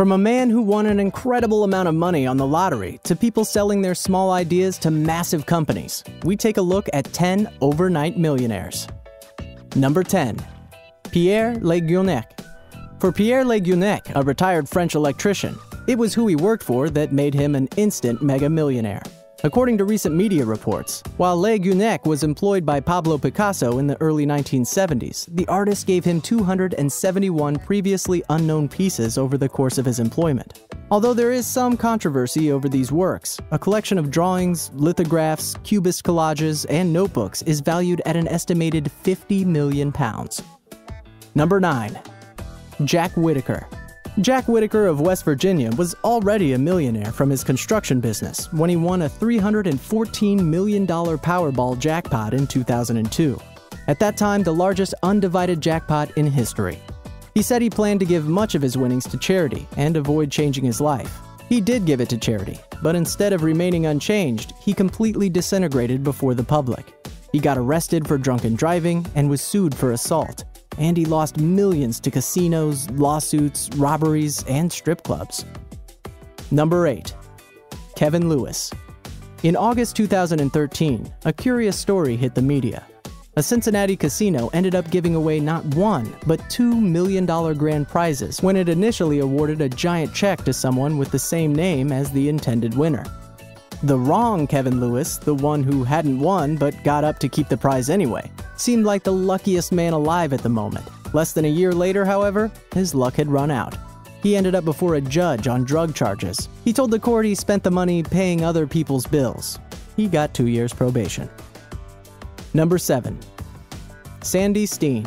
From a man who won an incredible amount of money on the lottery to people selling their small ideas to massive companies, we take a look at 10 overnight millionaires. Number 10. Pierre Le Guenec. For Pierre Le Guenec, a retired French electrician, it was who he worked for that made him an instant mega millionaire. According to recent media reports, while Le Guenec was employed by Pablo Picasso in the early 1970s, the artist gave him 271 previously unknown pieces over the course of his employment. Although there is some controversy over these works, a collection of drawings, lithographs, cubist collages, and notebooks is valued at an estimated £50 million. Number 9. Jack Whitaker. Jack Whitaker of West Virginia was already a millionaire from his construction business when he won a $314 million Powerball jackpot in 2002. At that time, the largest undivided jackpot in history. He said he planned to give much of his winnings to charity and avoid changing his life. He did give it to charity, but instead of remaining unchanged, he completely disintegrated before the public. He got arrested for drunken driving and was sued for assault. And he lost millions to casinos, lawsuits, robberies, and strip clubs. Number 8. Kevin Lewis. In August 2013, a curious story hit the media. A Cincinnati casino ended up giving away not one, but $2 million grand prizes when it initially awarded a giant check to someone with the same name as the intended winner. The wrong Kevin Lewis, the one who hadn't won but got up to keep the prize anyway, seemed like the luckiest man alive at the moment. Less than a year later, however, his luck had run out. He ended up before a judge on drug charges. He told the court he spent the money paying other people's bills. He got 2 years probation. Number 7. Sandy Steen.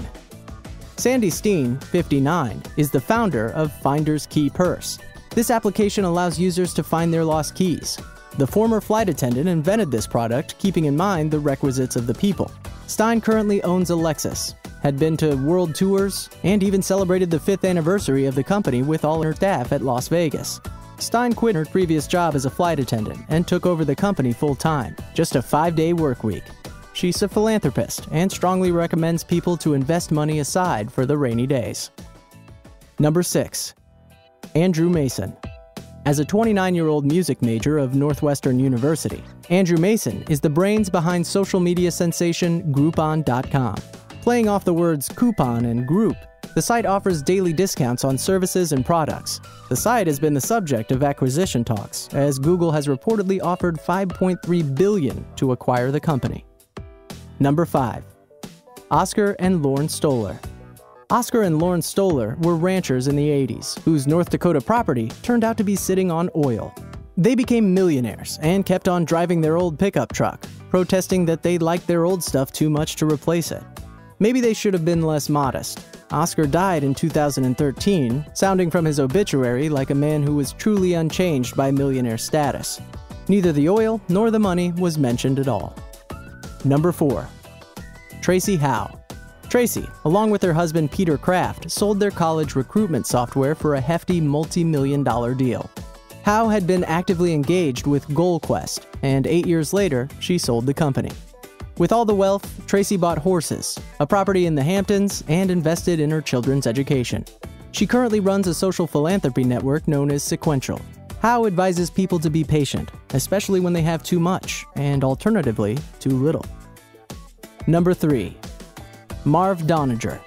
Sandy Steen, 59, is the founder of Finder's Key Purse. This application allows users to find their lost keys. The former flight attendant invented this product, keeping in mind the requisites of the people. Stein currently owns a Lexus, had been to world tours, and even celebrated the 5th anniversary of the company with all her staff at Las Vegas. Stein quit her previous job as a flight attendant and took over the company full-time, just a 5-day work week. She's a philanthropist and strongly recommends people to invest money aside for the rainy days. Number 6. Andrew Mason. As a 29-year-old music major of Northwestern University, Andrew Mason is the brains behind social media sensation Groupon.com. Playing off the words coupon and group, the site offers daily discounts on services and products. The site has been the subject of acquisition talks, as Google has reportedly offered $5.3 billion to acquire the company. Number 5. Oscar and Lorne Stoller. Oscar and Lorne Stoller were ranchers in the 80s, whose North Dakota property turned out to be sitting on oil. They became millionaires and kept on driving their old pickup truck, protesting that they liked their old stuff too much to replace it. Maybe they should have been less modest. Oscar died in 2013, sounding from his obituary like a man who was truly unchanged by millionaire status. Neither the oil nor the money was mentioned at all. Number 4. Tracy Howe. Tracy, along with her husband Peter Kraft, sold their college recruitment software for a hefty multi-million-dollar deal. Howe had been actively engaged with GoalQuest, and 8 years later, she sold the company. With all the wealth, Tracy bought horses, a property in the Hamptons, and invested in her children's education. She currently runs a social philanthropy network known as Sequential. Howe advises people to be patient, especially when they have too much, and alternatively, too little. Number 3. Marv Doniger.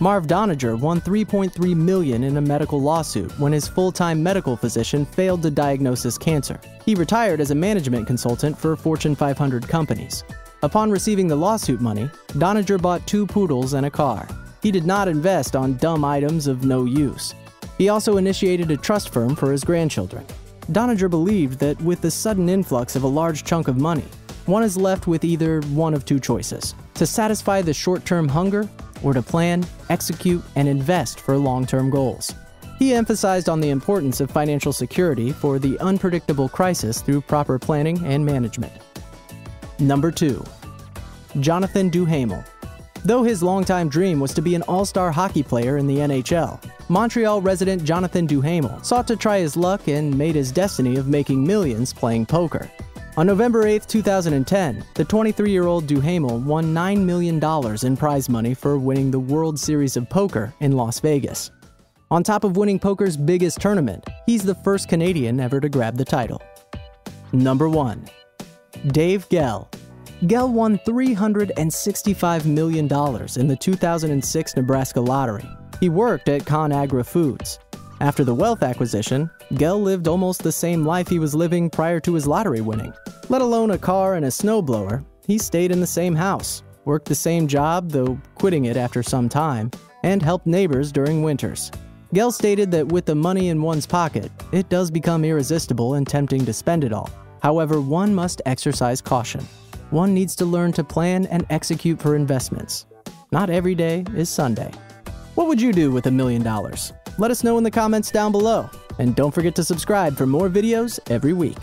Marv Doniger won $3.3 million in a medical lawsuit when his full-time medical physician failed to diagnose his cancer. He retired as a management consultant for Fortune 500 companies. Upon receiving the lawsuit money, Doniger bought 2 poodles and a car. He did not invest on dumb items of no use. He also initiated a trust firm for his grandchildren. Doniger believed that with the sudden influx of a large chunk of money, one is left with either one of 2 choices: to satisfy the short-term hunger, or to plan, execute, and invest for long-term goals. He emphasized on the importance of financial security for the unpredictable crisis through proper planning and management. Number 2. Jonathan Duhamel. Though his longtime dream was to be an all-star hockey player in the NHL, Montreal resident Jonathan Duhamel sought to try his luck and made his destiny of making millions playing poker. On November 8, 2010, the 23-year-old Duhamel won $9 million in prize money for winning the World Series of Poker in Las Vegas. On top of winning poker's biggest tournament, he's the first Canadian ever to grab the title. Number 1. Dave Gell. Gell won $365 million in the 2006 Nebraska lottery. He worked at ConAgra Foods. After the wealth acquisition, Gell lived almost the same life he was living prior to his lottery winning. Let alone a car and a snowblower, he stayed in the same house, worked the same job, though quitting it after some time, and helped neighbors during winters. Gell stated that with the money in one's pocket, it does become irresistible and tempting to spend it all. However, one must exercise caution. One needs to learn to plan and execute for investments. Not every day is Sunday. What would you do with $1 million? Let us know in the comments down below. And don't forget to subscribe for more videos every week.